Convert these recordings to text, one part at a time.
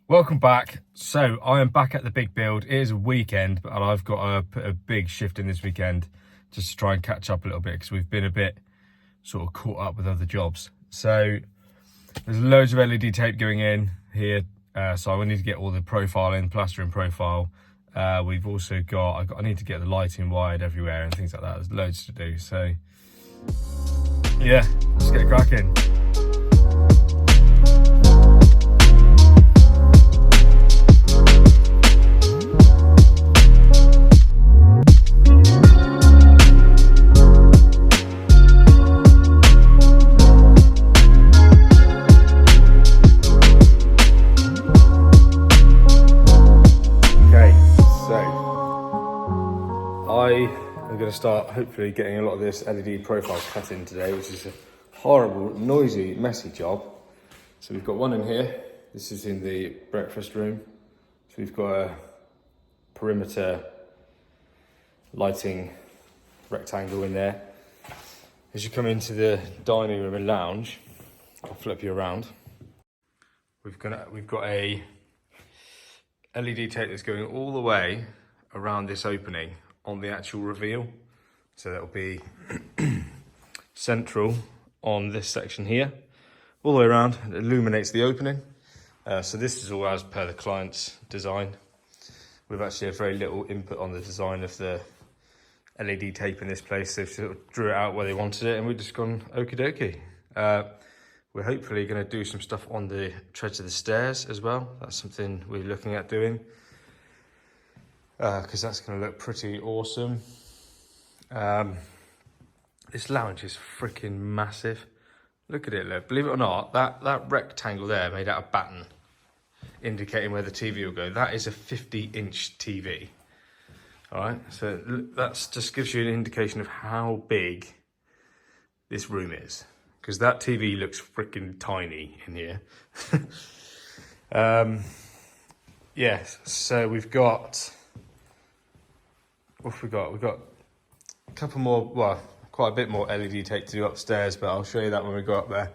Welcome back. So I am back at the big build. It is a weekend, but I've got to put a big shift in this weekend just to try and catch up a little bit because we've been a bit sort of caught up with other jobs. So there's loads of LED tape going in here. So I need to get all the profile in, plastering profile. We've also I need to get the lighting wired everywhere and things like that. There's loads to do. So yeah, let's get cracking. I'm going to start hopefully getting a lot of this LED profile cut in today, which is a horrible, noisy, messy job. So we've got one in here. This is in the breakfast room. So we've got a perimeter lighting rectangle in there. As you come into the dining room and lounge, I'll flip you around. We've got a LED tape that's going all the way around this opening on the actual reveal. So that'll be central on this section here, all the way around. It illuminates the opening. So this is all as per the client's design. We've actually had very little input on the design of the LED tape in this place. They sort of drew it out where they wanted it and we've just gone okie dokie. We're hopefully going to do some stuff on the treads of the stairs as well. That's something we're looking at doing. Because that's going to look pretty awesome. This lounge is freaking massive. Look at it, look. Believe it or not, that rectangle there made out of batten, indicating where the TV will go. That is a 50-inch TV. All right, so that just gives you an indication of how big this room is. Because that TV looks freaking tiny in here. Yes, so we've got... What have we got? We've got a couple more, well, quite a bit more LED tape to do upstairs, but I'll show you that when we go up there.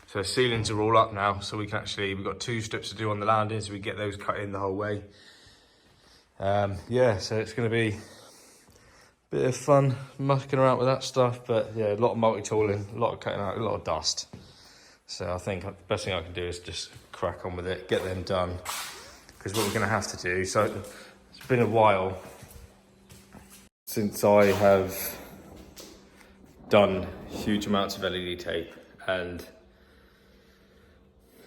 So ceilings are all up now, so we can actually, we've got 2 strips to do on the landing, so we get those cut in the whole way. Yeah, so it's going to be a bit of fun mucking around with that stuff, but yeah, a lot of multi-tooling, a lot of cutting out, a lot of dust. So I think the best thing I can do is just crack on with it, get them done. Because what we're going to have to do, so it's been a while since I have done huge amounts of LED tape, and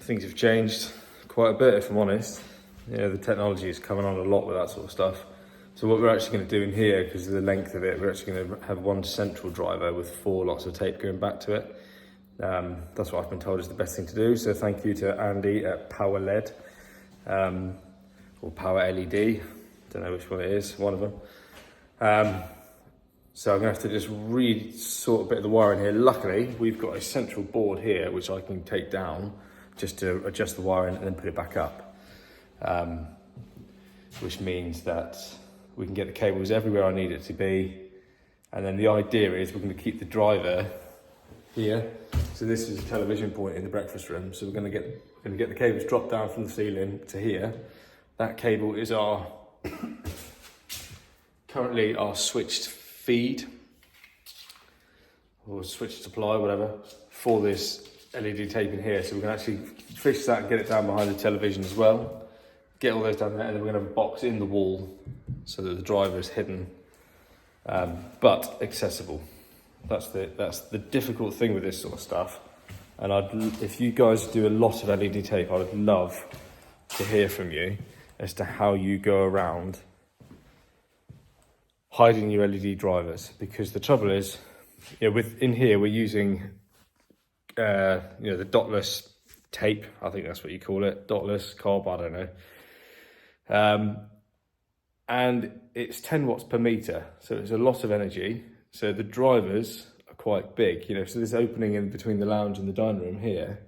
things have changed quite a bit, if I'm honest. Yeah, the technology is coming on a lot with that sort of stuff. So what we're actually going to do in here, because of the length of it, we're actually going to have one central driver with 4 lots of tape going back to it. That's what I've been told is the best thing to do. So thank you to Andy at Power LED, or Power LED. Don't know which one it is, one of them. So I'm gonna have to just sort a bit of the wire in here. Luckily, we've got a central board here, which I can take down just to adjust the wiring and then put it back up. Which means that we can get the cables everywhere I need it to be. And then the idea is we're gonna keep the driver here. So this is a television point in the breakfast room. So we're gonna get the cables dropped down from the ceiling to here. That cable is currently our switched feed or switched supply, whatever, for this LED tape in here. So we can actually fix that and get it down behind the television as well. Get all those down there, and then we're going to have a box in the wall so that the driver is hidden, but accessible. That's the difficult thing with this sort of stuff. And if you guys do a lot of LED tape, I would love to hear from you as to how you go around hiding your LED drivers, because the trouble is, in here we're using, the dotless tape. I think that's what you call it, dotless cob. I don't know. And it's 10 watts per meter, so it's a lot of energy. So the drivers are quite big, So this opening in between the lounge and the dining room here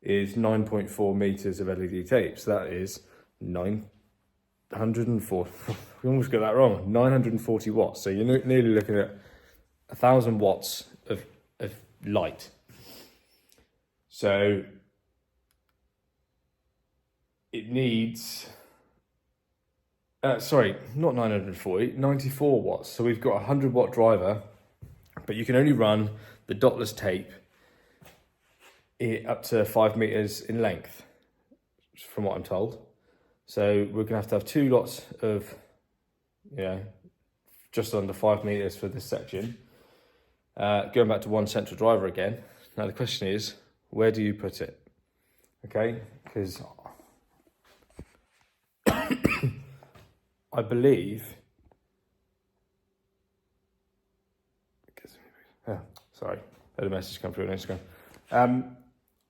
is 9.4 meters of LED tape. So that is 904. We almost got that wrong. 940 watts. So you're nearly looking at 1,000 watts of light. So it needs, sorry, not 940, 94 watts. So we've got a 100-watt driver, but you can only run the dotless tape up to 5 meters in length, from what I'm told. So we're gonna have to have 2 lots of, just under 5 meters for this section. Going back to one central driver again. Now the question is, where do you put it? Okay, because I believe, sorry, I had a message come through on Instagram.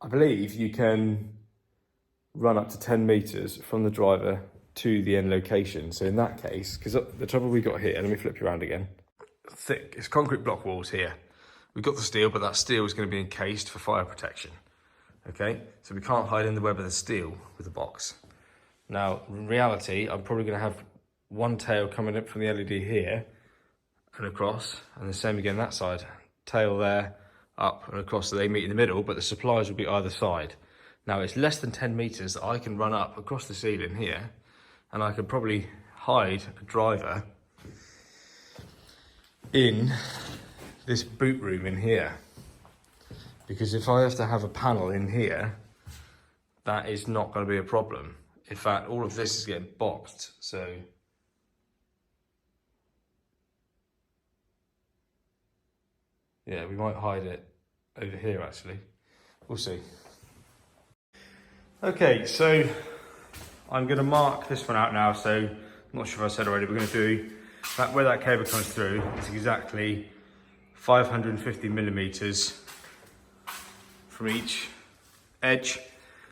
I believe you can run up to 10 meters from the driver to the end location. So in that case, because the trouble we got here, let me flip you around again. Thick, it's concrete block walls here. We've got the steel, but that steel is going to be encased for fire protection. Okay, so we can't hide in the web of the steel with the box. Now, in reality, I'm probably going to have one tail coming up from the LED here and across, and the same again that side. Tail there, up and across, so they meet in the middle, but the supplies will be either side. Now, it's less than 10 meters that I can run up across the ceiling here, and I could probably hide a driver in this boot room in here. Because if I have to have a panel in here, that is not going to be a problem. In fact, all of this is getting boxed, so yeah, we might hide it over here actually. We'll see. Okay, so I'm going to mark this one out now. So I'm not sure if I said already, we're going to do that where that cable comes through. It's exactly 550 millimeters from each edge.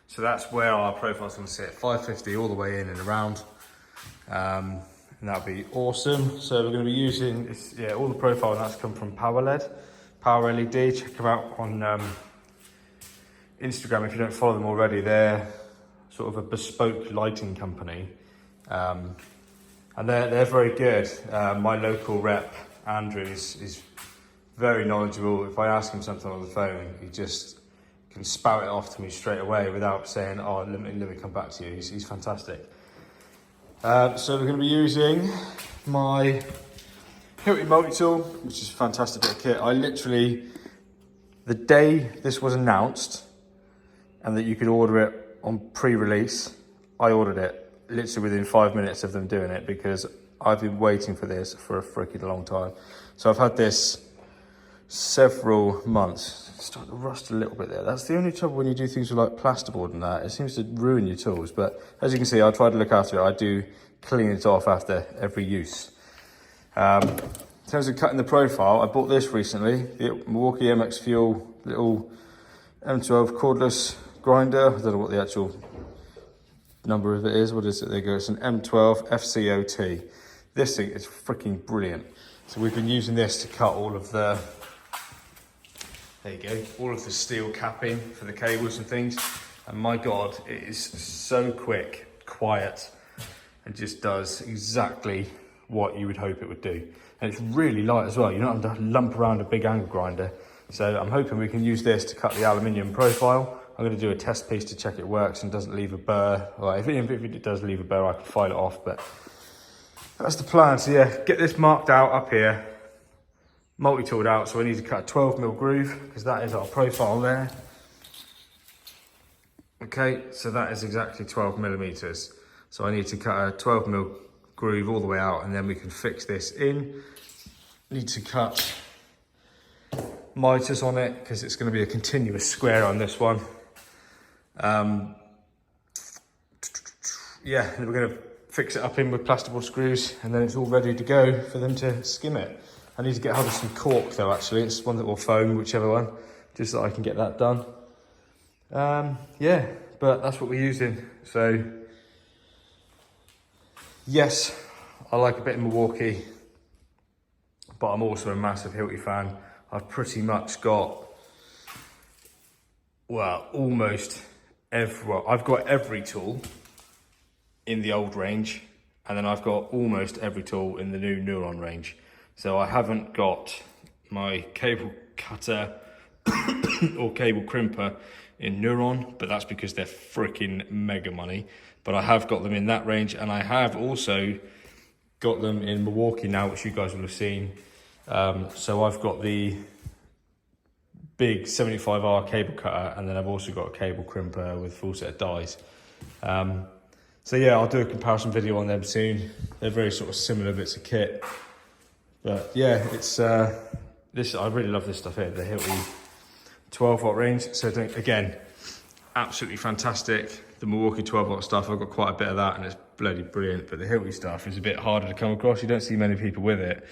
So that's where our profile's going to sit, 550 all the way in and around. And that'll be awesome. So we're going to be using, all the profile and that's come from Power LED. Check them out on Instagram if you don't follow them already. They're sort of a bespoke lighting company. And they're very good. My local rep, Andrew, is very knowledgeable. If I ask him something on the phone, he just can spout it off to me straight away without saying, oh, let me come back to you. He's fantastic. So we're going to be using my Hilti multi-tool, which is a fantastic bit of kit. I literally, the day this was announced and that you could order it on pre-release, I ordered it literally within 5 minutes of them doing it, because I've been waiting for this for a freaking long time. So I've had this several months. It's starting to rust a little bit there. That's the only trouble when you do things with like plasterboard and that. It seems to ruin your tools. But as you can see, I try to look after it. I do clean it off after every use. In terms of cutting the profile, I bought this recently, the Milwaukee MX Fuel little M12 cordless grinder. I don't know what the actual number of it is. What is it? There you go. It's an M12 FCOT. This thing is freaking brilliant. So we've been using this to cut all of the, there you go, all of the steel capping for the cables and things. And my God, it is so quick, quiet, and just does exactly what you would hope it would do. And it's really light as well. You don't have to lump around a big angle grinder. So I'm hoping we can use this to cut the aluminium profile. I'm going to do a test piece to check it works and doesn't leave a burr. Well, if it does leave a burr, I can file it off, but that's the plan. So yeah, get this marked out up here, multi-tooled out. So we need to cut a 12mm groove, because that is our profile there. Okay, so that is exactly 12mm. So I need to cut a 12mm groove all the way out, and then we can fix this in. Need to cut miters on it, because it's going to be a continuous square on this one. Yeah, and we're going to fix it up in with plasterboard screws, and then it's all ready to go for them to skim it. I need to get hold of some cork though, actually. It's one that will foam, whichever one, just so I can get that done. Yeah, but that's what we're using. So yes, I like a bit of Milwaukee, but I'm also a massive Hilti fan. I've pretty much got, well, almost I've got every tool in the old range, and then I've got almost every tool in the new Neuron range. So I haven't got my cable cutter or cable crimper, in Neuron, but that's because they're freaking mega money. But I have got them in that range, and I have also got them in Milwaukee now, which you guys will have seen. So I've got the big 75R cable cutter, and then I've also got a cable crimper with full set of dies. So yeah, I'll do a comparison video on them soon. They're very sort of similar bits of kit. But yeah, it's this. I really love this stuff here, the Hilti 12-watt range. So again, absolutely fantastic. The Milwaukee 12-watt stuff, I've got quite a bit of that, and it's bloody brilliant. But the Hilti stuff is a bit harder to come across. You don't see many people with it.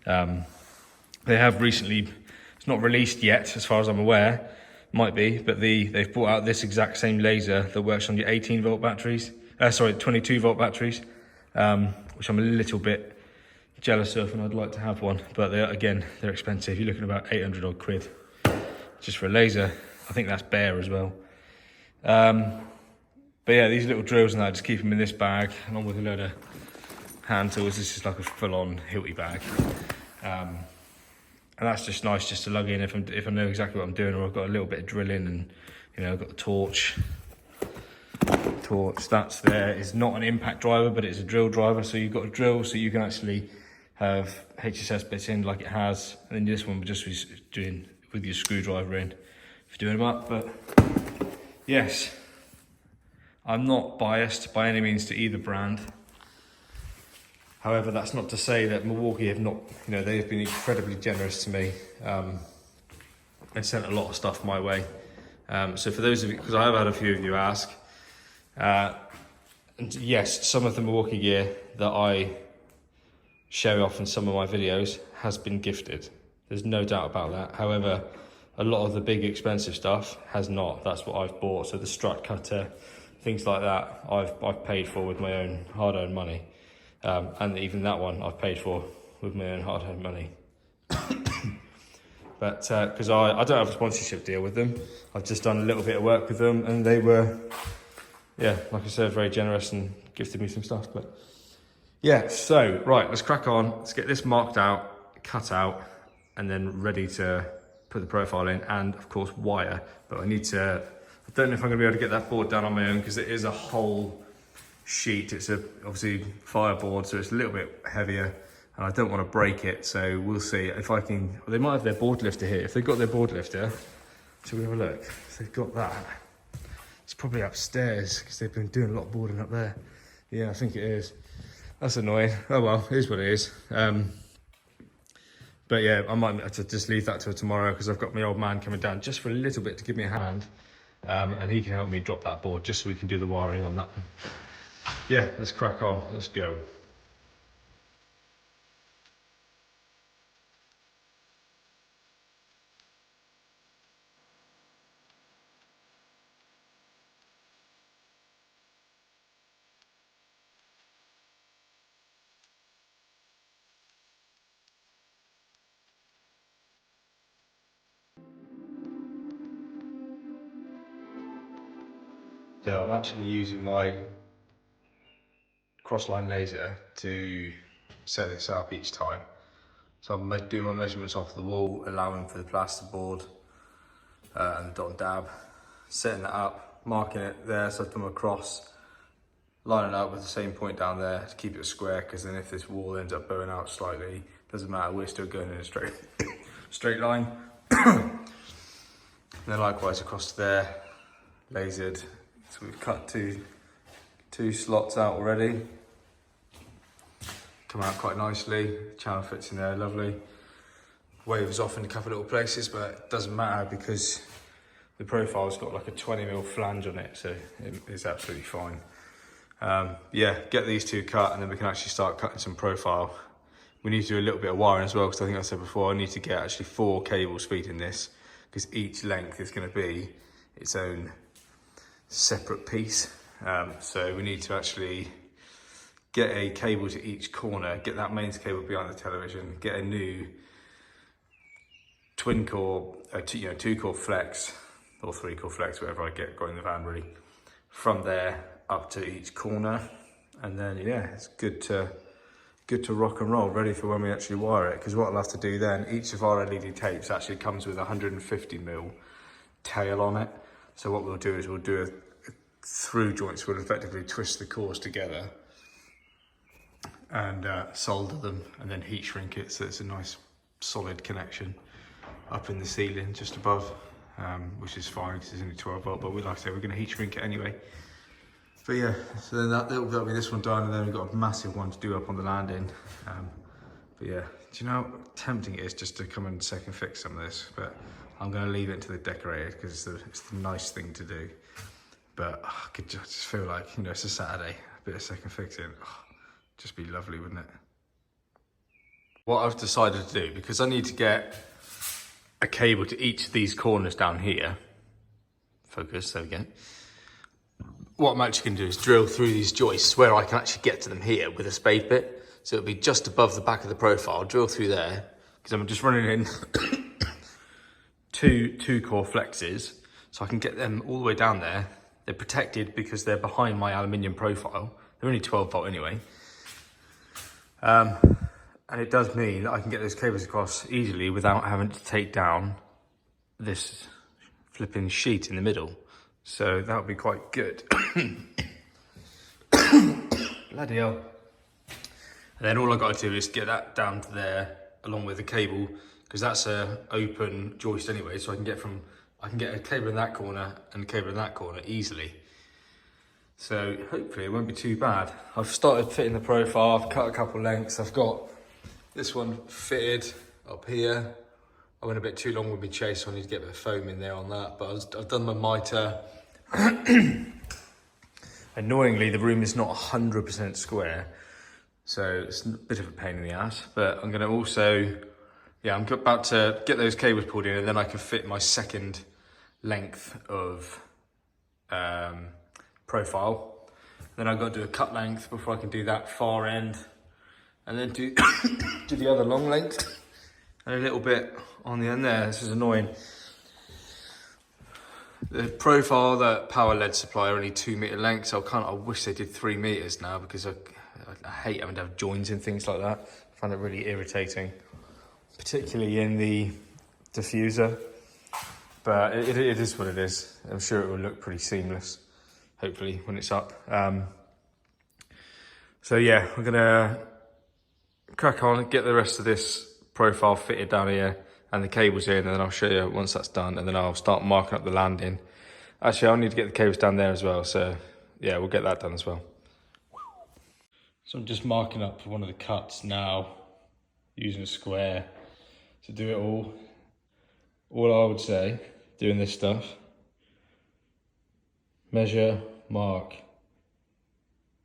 They have recently, it's not released yet, as far as I'm aware. Might be, but they've brought out this exact same laser that works on your 18-volt batteries. 22-volt batteries, which I'm a little bit jealous of, and I'd like to have one. But they're expensive. You're looking at about 800 odd quid just for a laser. I think that's bare as well. But yeah, these little drills and that, just keep them in this bag, along with a load of hand tools. This is like a full-on Hilti bag. And that's just nice just to lug in if I know exactly what I'm doing, or I've got a little bit of drilling, and I've got the torch. That's there. It's not an impact driver, but it's a drill driver. So you've got a drill, so you can actually have HSS bits in like it has, and then this one will just be doing with your screwdriver in for doing them up. But yes, I'm not biased by any means to either brand. However, that's not to say that Milwaukee have not, they have been incredibly generous to me and sent a lot of stuff my way. So for those of you, because I have had a few of you ask, and yes, some of the Milwaukee gear that I show off in some of my videos has been gifted. There's no doubt about that. However, a lot of the big expensive stuff has not. That's what I've bought. So the strut cutter, things like that, I've paid for with my own hard-earned money. And even that one I've paid for with my own hard-earned money. But because I don't have a sponsorship deal with them, I've just done a little bit of work with them, and they were, yeah, like I said, very generous and gifted me some stuff. But yeah, so right, let's crack on. Let's get this marked out, cut out, and then ready to put the profile in, and of course wire. But I don't know if I'm gonna be able to get that board done on my own, because it is a whole sheet. It's obviously fireboard, so it's a little bit heavier, and I don't want to break it. So we'll see if I can. Well, they might have their board lifter here. If they've got their board lifter, shall we have a look? If they've got that, it's probably upstairs, because they've been doing a lot of boarding up there. Yeah, I think it is. That's annoying. Oh well, it is what it is. But yeah, I might have to just leave that till tomorrow, because I've got my old man coming down just for a little bit to give me a hand, and he can help me drop that board just so we can do the wiring on that. Yeah, let's crack on. Let's go. So I'm actually using my crossline laser to set this up each time. So I'm doing my measurements off the wall, allowing for the plasterboard and the dot and dab, setting that up, marking it there, so I've done a cross, lining it up with the same point down there to keep it square, because then if this wall ends up bowing out slightly, doesn't matter, we're still going in a straight line. And then likewise across there, lasered. So we've cut two slots out already. Come out quite nicely. Channel fits in there, lovely. Waves off in a couple of little places, but it doesn't matter because the profile's got like a 20mm flange on it, so it's absolutely fine. Yeah, get these two cut, and then we can actually start cutting some profile. We need to do a little bit of wiring as well, because I think I said before, I need to get actually 4 cables feeding this, because each length is going to be its own separate piece. So we need to actually get a cable to each corner, get that mains cable behind the television, get a new twin core, 2-core flex, or 3-core flex, whatever I got in the van really, from there up to each corner. And then yeah, it's good to rock and roll, ready for when we actually wire it. Because what I'll have to do then, each of our LED tapes actually comes with a 150mm tail on it. So what we'll do is we'll do a through joints. We'll effectively twist the cores together and solder them, and then heat shrink it so it's a nice solid connection up in the ceiling just above, which is fine because it's only 12 volt, but like I say, we're going to heat shrink it anyway. But yeah, so then that'll be this one done, and then we've got a massive one to do up on the landing. But yeah, do you know how tempting it is just to come and second fix some of this? But I'm going to leave it to the decorator because it's the nice thing to do. But I could just feel like, you know, it's a Saturday, a bit of second fixing. Just be lovely, wouldn't it? What I've decided to do, because I need to get a cable to each of these corners down here. Focus, there we go. What I'm actually going to do is drill through these joists where I can actually get to them here with a spade bit. So it'll be just above the back of the profile, drill through there, because I'm just running in two core flexes, so I can get them all the way down there. They're protected because they're behind my aluminium profile. They're only 12 volt anyway. And it does mean that I can get those cables across easily without having to take down this flipping sheet in the middle. So that would be quite good. Bloody hell. And then all I've got to do is get that down to there along with the cable, because that's a open joist anyway, so I can get a cable in that corner and a cable in that corner easily. So hopefully it won't be too bad. I've started fitting the profile, I've cut a couple lengths, I've got this one fitted up here. I went a bit too long with my chase, so I need to get a bit of foam in there on that, but I've done my mitre. Annoyingly, the room is not 100% square, so it's a bit of a pain in the ass, but I'm gonna also, yeah, I'm about to get those cables pulled in, and then I can fit my second length of profile. Then I've got to do a cut length before I can do that far end, and then do the other long length, and a little bit on the end there. This is annoying. The profile, the power lead supply are only 2 meter length, so I wish they did 3 meters now, because I hate having to have joins and things like that. I find it really irritating, particularly in the diffuser. But it is what it is. I'm sure it will look pretty seamless, hopefully, when it's up. So yeah, we're gonna crack on and get the rest of this profile fitted down here and the cables in, and then I'll show you once that's done, and then I'll start marking up the landing. Actually, I'll need to get the cables down there as well, so yeah, we'll get that done as well. So I'm just marking up one of the cuts now, using a square to do it all. All I would say, doing this stuff, measure, mark,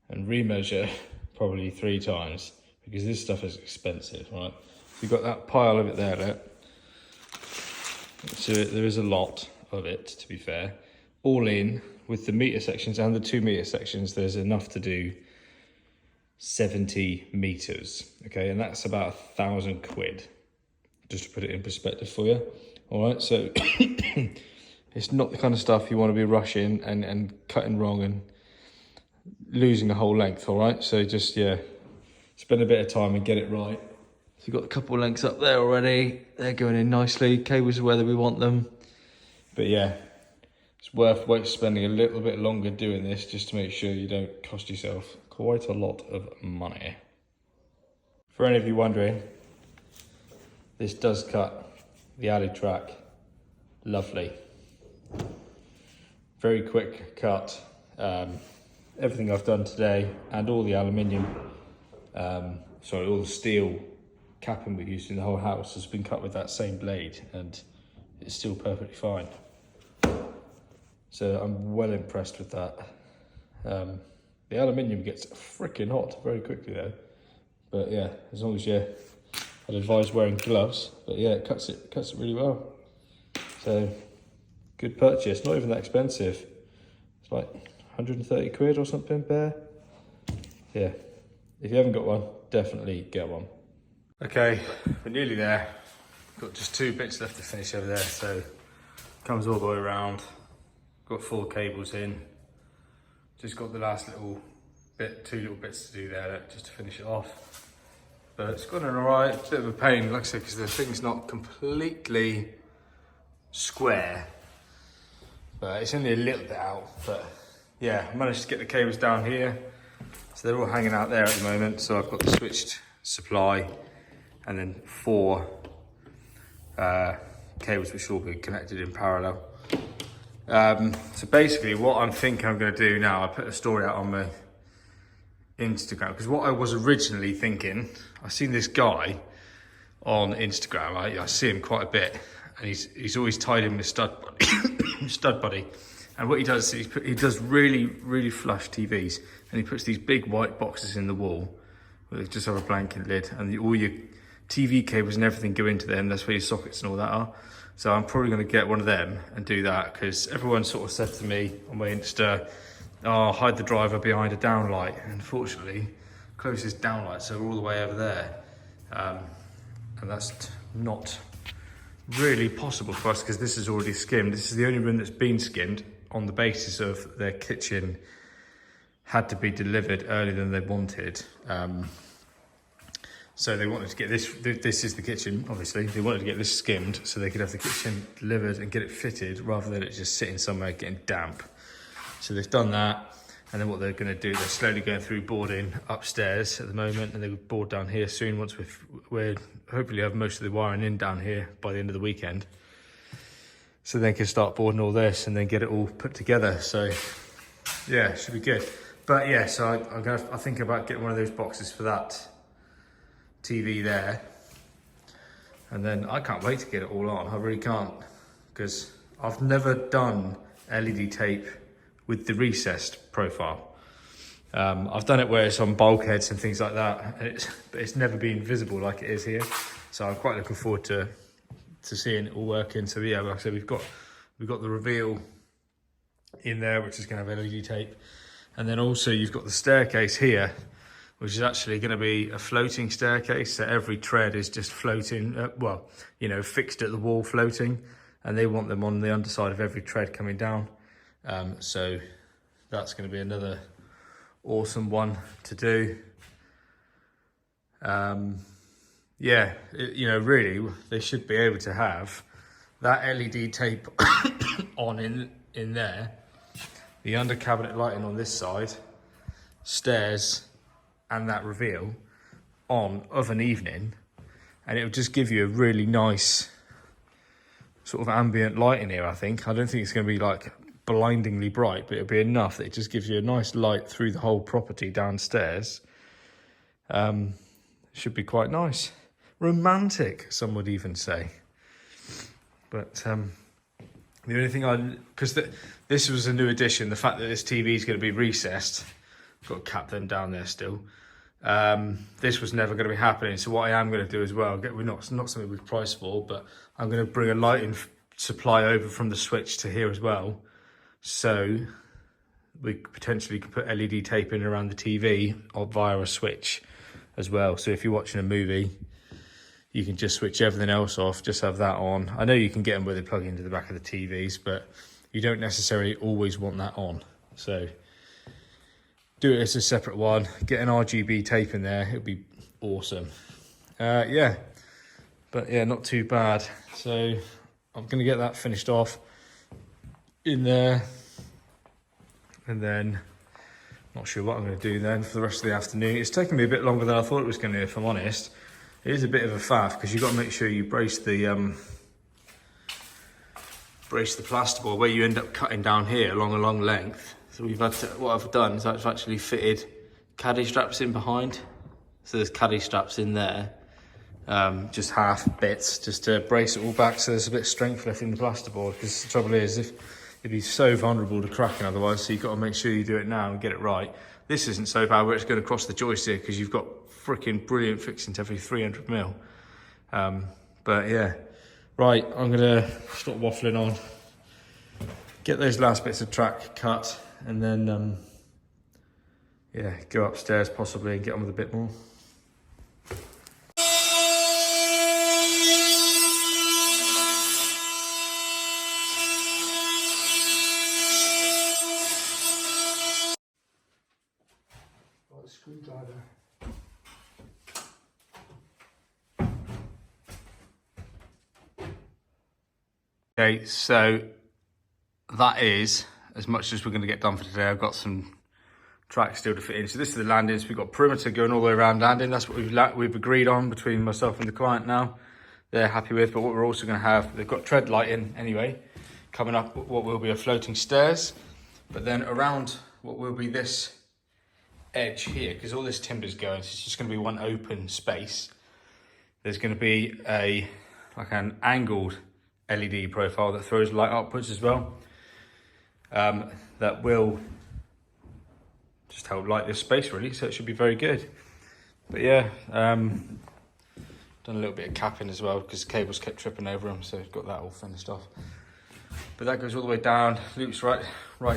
and remeasure probably 3 times, because this stuff is expensive, right? You've got that pile of it there, look. So there is a lot of it, to be fair. All in, with the meter sections and the 2 meter sections, there's enough to do 70 meters, okay? And that's about 1,000 quid, just to put it in perspective for you. All right, so it's not the kind of stuff you want to be rushing and cutting wrong and losing a whole length, all right? So just, yeah, spend a bit of time and get it right. So you've got a couple of lengths up there already. They're going in nicely. Cables are where we want them. But yeah, it's worth spending a little bit longer doing this just to make sure you don't cost yourself quite a lot of money. For any of you wondering, this does cut the alley track. Lovely. Very quick cut. Everything I've done today and all the aluminium, all the steel capping we used in the whole house has been cut with that same blade, and it's still perfectly fine. So I'm well impressed with that. The aluminium gets freaking hot very quickly though. But yeah, as long as I'd advise wearing gloves, but yeah, it cuts it really well. So good purchase, not even that expensive. It's like 130 quid or something bare. Yeah, if you haven't got one, definitely get one. Okay, we're nearly there. Got just 2 bits left to finish over there, so comes all the way around. Got 4 cables in. Just got the last little bit, 2 little bits to do there just to finish it off. But it's gone in alright. It's a bit of a pain, like I said, because the thing's not completely square. but it's only a little bit out. But yeah, I managed to get the cables down here. So they're all hanging out there at the moment. So I've got the switched supply and then 4 cables which will be connected in parallel. So basically what I'm thinking I'm going to do now, I put a story out on my Instagram, because what I was originally thinking, I've seen this guy on Instagram, I see him quite a bit, and he's always tied in with stud buddy, stud buddy. And what he does is he does really flush TVs, and he puts these big white boxes in the wall where they just have a blanket lid, and all your TV cables and everything go into them. That's where your sockets and all that are. So I'm probably going to get one of them and do that, because everyone sort of said to me on my Insta, oh, hide the driver behind a downlight. Unfortunately, closest downlights are all the way over there. And that's not really possible for us because this is already skimmed. This is the only room that's been skimmed on the basis of their kitchen had to be delivered earlier than they wanted. So they wanted to get this is the kitchen, obviously. They wanted to get this skimmed so they could have the kitchen delivered and get it fitted rather than it just sitting somewhere getting damp. So they've done that. And then what they're going to do, they're slowly going through boarding upstairs at the moment, and they'll board down here soon once we're hopefully have most of the wiring in down here by the end of the weekend. So they can start boarding all this and then get it all put together. So yeah, it should be good. But yeah, so I think about getting one of those boxes for that TV there. And then I can't wait to get it all on. I really can't, because I've never done LED tape with the recessed profile. I've done it where it's on bulkheads and things like that, and but it's never been visible like it is here. So I'm quite looking forward to seeing it all working. So yeah, like I said, we've got the reveal in there, which is going to have LED tape, and then also you've got the staircase here, which is actually going to be a floating staircase. So every tread is just floating, well, you know, fixed at the wall floating, and they want them on the underside of every tread coming down. So that's going to be another awesome one to do. Yeah, you know, really, they should be able to have that LED tape on in there, the under cabinet lighting on this side, stairs, and that reveal on of an evening, and it would just give you a really nice sort of ambient light in here. I don't think it's going to be like blindingly bright, but it'll be enough that it just gives you a nice light through the whole property downstairs. Should be quite nice. Romantic, some would even say. But the only thing because this was a new addition, the fact that this TV is going to be recessed, got to cap them down there still. This was never going to be happening. So what I am going to do as well, we're not something we've priced for, but I'm going to bring a lighting supply over from the switch to here as well. So we potentially could put LED tape in around the TV or via a switch as well. So if you're watching a movie, you can just switch everything else off, just have that on. I know you can get them where they plug into the back of the TVs, but you don't necessarily always want that on. So do it as a separate one, get an RGB tape in there, it'll be awesome. Yeah, but yeah, not too bad. So I'm gonna get that finished off in there, and then not sure what I'm going to do then for the rest of the afternoon. It's taken me a bit longer than I thought it was going to, if I'm honest. It is a bit of a faff because you've got to make sure you brace the plasterboard where you end up cutting down here along a long length. So what I've done is I've actually fitted caddy straps in behind. So there's caddy straps in there, just half bits, just to brace it all back so there's a bit of strength left in the plasterboard. Because the trouble is, it'd be so vulnerable to cracking otherwise, so you've got to make sure you do it now and get it right. This isn't so bad where it's going across the joist here because you've got freaking brilliant fixing to every 300 mil. But yeah, right, I'm going to stop waffling on, get those last bits of track cut, and then yeah, go upstairs possibly and get on with a bit more. Screwdriver. Okay, so that is as much as we're going to get done for today. I've got some tracks still to fit in. So this is the landings. We've got perimeter going all the way around landing. That's what we've agreed on between myself and the client now. They're happy with, but what we're also going to have, they've got tread lighting anyway, coming up what will be a floating stairs, but then around what will be this edge here, because all this timber's going, so it's just going to be one open space. There's going to be like an angled LED profile that throws light upwards as well. That will just help light this space really, so it should be very good. But yeah, done a little bit of capping as well because cables kept tripping over them, so got that all finished off. But that goes all the way down, loops right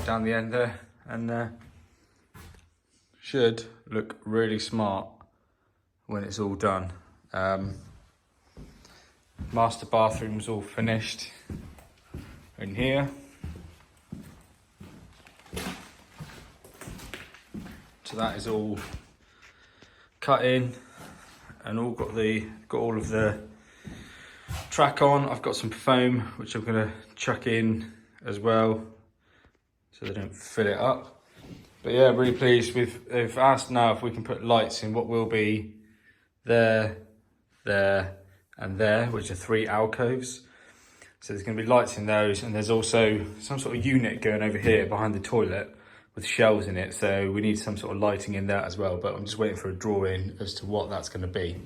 down the end there, and should look really smart when it's all done. Master bathroom's all finished in here. So that is all cut in and all got all of the track on. I've got some foam which I'm gonna chuck in as well so they don't fill it up. But yeah, really pleased. They've asked now if we can put lights in what will be there, and there, which are 3 alcoves. So there's going to be lights in those, and there's also some sort of unit going over here behind the toilet with shelves in it. So we need some sort of lighting in that as well, but I'm just waiting for a drawing as to what that's going to be.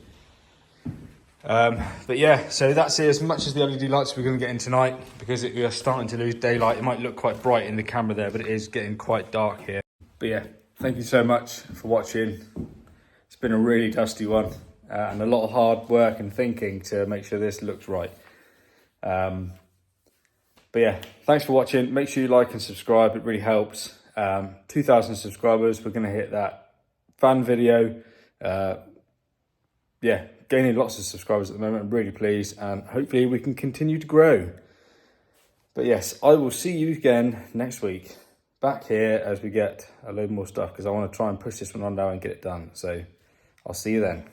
But yeah, so that's it. As much as the LED lights we're going to get in tonight, because we are starting to lose daylight. It might look quite bright in the camera there, but it is getting quite dark here. But yeah, thank you so much for watching. It's been a really dusty one. And a lot of hard work and thinking to make sure this looks right. But yeah, thanks for watching. Make sure you like and subscribe, it really helps. 2,000 subscribers, we're gonna hit that fan video. Yeah, gaining lots of subscribers at the moment, I'm really pleased, and hopefully we can continue to grow. But yes, I will see you again next week, back here as we get a load more stuff, because I wanna try and push this one on now and get it done. So I'll see you then.